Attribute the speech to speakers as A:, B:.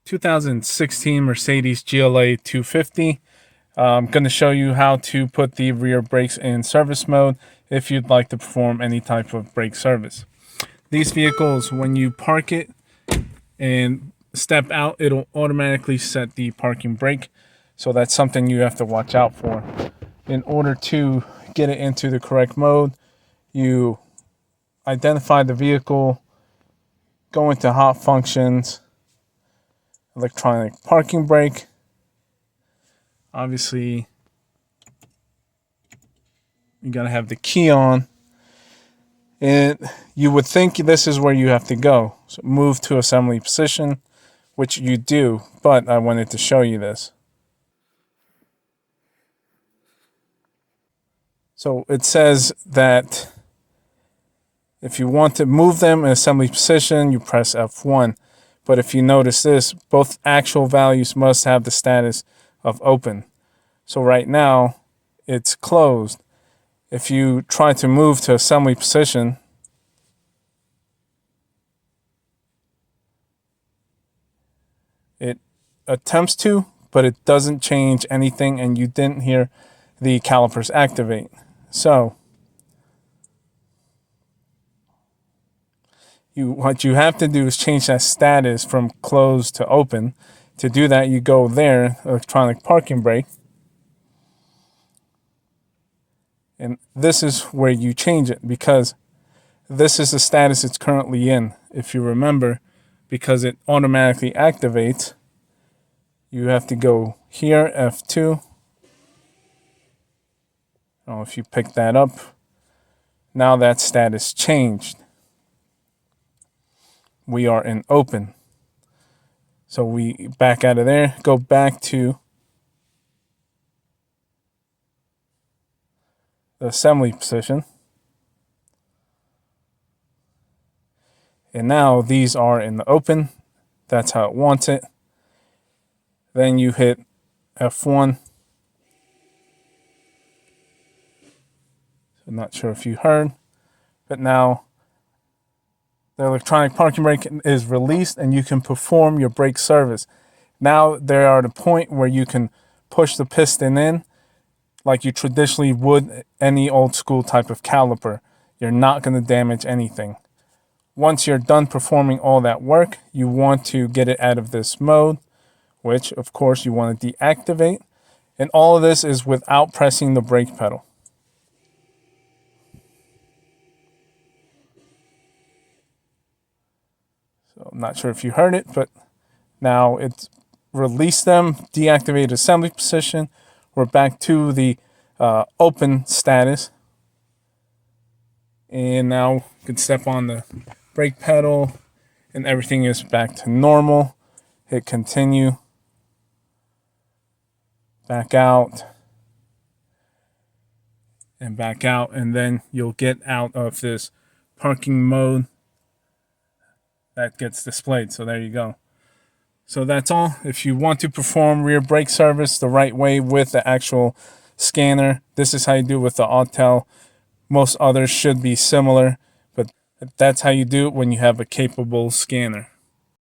A: 2016 Mercedes GLA 250. I'm going to show you how to put the rear brakes in service mode if you'd like to perform any type of brake service. These vehicles, when you park it and step out, it'll automatically set the parking brake. So that's something you have to watch out for. In order to get it into the correct mode, you identify the vehicle, go into hot functions, electronic parking brake. Obviously, you gotta have the key on. And you would think this is where you have to go. So move to assembly position, which you do, but I wanted to show you this. So it says that if you want to move them in assembly position, you press F1. But if you notice this, both actual values must have the status of open. So right now, it's closed. If you try to move to assembly position, it attempts to, but it doesn't change anything, and you didn't hear the calipers activate. So what you have to do is change that status from closed to open. To do that, you go there, electronic parking brake. And this is where you change it, because this is the status it's currently in. If you remember, because it automatically activates, you have to go here, F2. I don't know if you pick that up. Now that status changed. We are in open. So we back out of there, go back to the assembly position. And now these are in the open. That's how it wants it. Then you hit F1. I'm not sure if you heard, but now the electronic parking brake is released and you can perform your brake service. Now they are at a point where you can push the piston in like you traditionally would any old school type of caliper. You're not going to damage anything. Once you're done performing all that work, you want to get it out of this mode, which of course you want to deactivate. And all of this is without pressing the brake pedal. So I'm not sure if you heard it, but now it's released them, deactivated assembly position. We're back to the open status. And now you can step on the brake pedal and everything is back to normal. Hit continue. Back out. And back out. And then you'll get out of this parking mode. That gets displayed. So there you go. So that's all. If you want to perform rear brake service the right way with the actual scanner, this is how you do it with the Autel. Most others should be similar, but that's how you do it when you have a capable scanner.